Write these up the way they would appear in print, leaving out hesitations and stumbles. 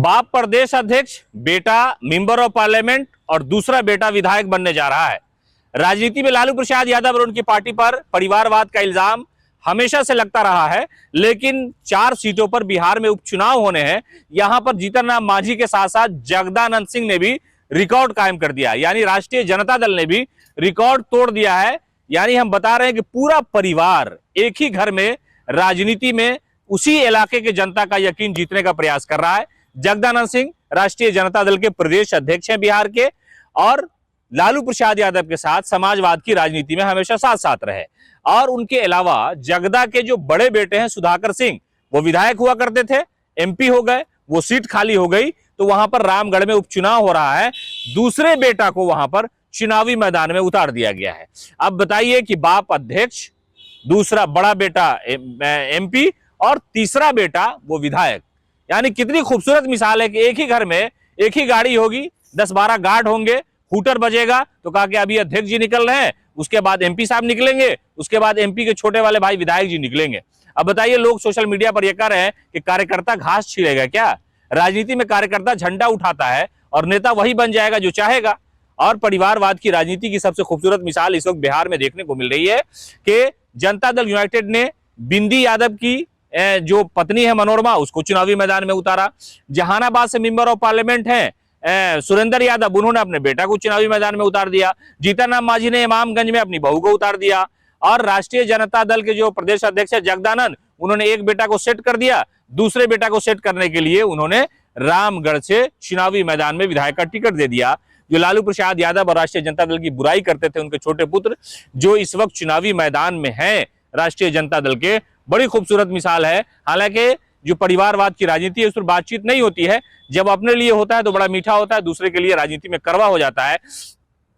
बाप प्रदेश अध्यक्ष, बेटा मेंबर ऑफ पार्लियामेंट और दूसरा बेटा विधायक बनने जा रहा है। राजनीति में लालू प्रसाद यादव और उनकी पार्टी पर परिवारवाद का इल्जाम हमेशा से लगता रहा है, लेकिन 4 सीटों पर बिहार में उपचुनाव होने हैं। यहां पर जीतन राम मांझी के साथ साथ जगदानंद सिंह ने भी रिकॉर्ड कायम कर दिया, यानी राष्ट्रीय जनता दल ने भी रिकॉर्ड तोड़ दिया है। यानी हम बता रहे हैं कि पूरा परिवार एक ही घर में राजनीति में उसी इलाके के जनता का यकीन जीतने का प्रयास कर रहा है। जगदानंद सिंह राष्ट्रीय जनता दल के प्रदेश अध्यक्ष हैं बिहार के, और लालू प्रसाद यादव के साथ समाजवाद की राजनीति में हमेशा साथ साथ रहे। और उनके अलावा जगदा के जो बड़े बेटे हैं सुधाकर सिंह, वो विधायक हुआ करते थे, एमपी हो गए, वो सीट खाली हो गई, तो वहां पर रामगढ़ में उपचुनाव हो रहा है। दूसरे बेटा को वहां पर चुनावी मैदान में उतार दिया गया है। अब बताइए कि बाप अध्यक्ष, दूसरा बड़ा बेटा एमपी और तीसरा बेटा वो विधायक, यानी कितनी खूबसूरत मिसाल है कि एक ही घर में एक ही गाड़ी होगी, 10-12 गार्ड होंगे, हूटर बजेगा तो कहा कि अभी अध्यक्ष जी निकल रहे हैं, उसके बाद एमपी साहब निकलेंगे, उसके बाद एमपी के छोटे वाले भाई विधायक जी निकलेंगे। अब बताइए, लोग सोशल मीडिया पर यह कह रहे हैं कि कार्यकर्ता घास छीलेगा क्या? राजनीति में कार्यकर्ता झंडा उठाता है और नेता वही बन जाएगा जो चाहेगा। और परिवारवाद की राजनीति की सबसे खूबसूरत मिसाल इस वक्त बिहार में देखने को मिल रही है कि जनता दल यूनाइटेड ने बिंदी यादव की जो पत्नी है मनोरमा, उसको चुनावी मैदान में उतारा। जहानाबाद से मेंबर ऑफ पार्लियामेंट हैं सुरेंद्र यादव, उन्होंने अपने बेटा को चुनावी मैदान में उतार दिया। जीतन राम मांझी ने इमामगंज में अपनी बहू को उतार दिया। और राष्ट्रीय जनता दल के जो प्रदेश अध्यक्ष है जगदानंद, उन्होंने एक बेटा को सेट कर दिया, दूसरे बेटा को सेट करने के लिए उन्होंने रामगढ़ से चुनावी मैदान में विधायक का टिकट दे दिया। जो लालू प्रसाद यादव और राष्ट्रीय जनता दल की बुराई करते थे, उनके छोटे पुत्र जो इस वक्त चुनावी मैदान में हैं राष्ट्रीय जनता दल के, बड़ी खूबसूरत मिसाल है। हालांकि जो परिवारवाद की राजनीति है उस पर बातचीत नहीं होती है, जब अपने लिए होता है तो बड़ा मीठा होता है, दूसरे के लिए राजनीति में कड़वा हो जाता है।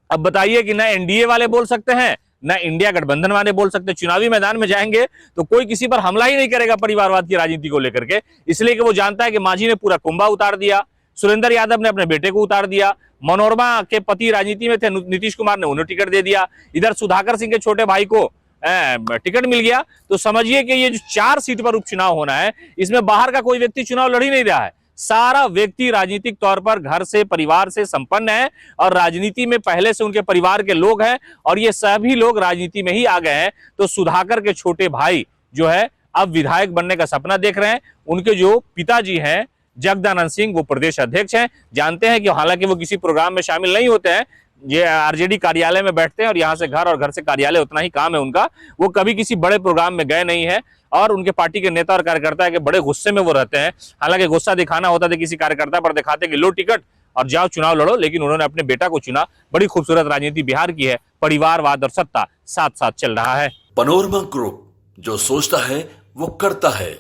अब बताइए कि ना एनडीए वाले बोल सकते हैं, ना इंडिया गठबंधन वाले बोल सकते हैं। चुनावी मैदान में जाएंगे तो कोई किसी पर हमला ही नहीं करेगा परिवारवाद की राजनीति को लेकर के, इसलिए कि वो जानता है कि मांझी ने पूरा कुंभा उतार दिया, सुरेंद्र यादव ने अपने बेटे को उतार दिया, मनोरमा के पति राजनीति में थे नीतीश कुमार ने उन्हें टिकट दे दिया, इधर सुधाकर सिंह के छोटे भाई को टिकट मिल गया। तो समझिए कि ये जो 4 सीट पर उपचुनाव होना है, इसमें बाहर का कोई व्यक्ति चुनाव लड़ ही नहीं रहा है। सारा व्यक्ति राजनीतिक तौर पर घर से, परिवार से संपन्न है और राजनीति में पहले से उनके परिवार के लोग हैं, और ये सभी लोग राजनीति में ही आ गए हैं। तो सुधाकर के छोटे भाई जो है अब विधायक बनने का सपना देख रहे हैं। उनके जो पिताजी हैं जगदानंद सिंह, वो प्रदेश अध्यक्ष हैं। जानते हैं कि हालांकि वो किसी प्रोग्राम में शामिल नहीं होते हैं, ये आरजेडी कार्यालय में बैठते हैं और यहाँ से घर और घर से कार्यालय उतना ही काम है उनका। वो कभी किसी बड़े प्रोग्राम में गए नहीं है और उनके पार्टी के नेता और कार्यकर्ता के बड़े गुस्से में वो रहते हैं। हालांकि गुस्सा दिखाना होता था किसी कार्यकर्ता पर, दिखाते कि लो टिकट और जाओ चुनाव लड़ो, लेकिन उन्होंने अपने बेटा को चुना। बड़ी खूबसूरत राजनीति बिहार की है, परिवारवाद और सत्ता साथ साथ चल रहा है। पनोरमा ग्रुप, जो सोचता है वो करता है।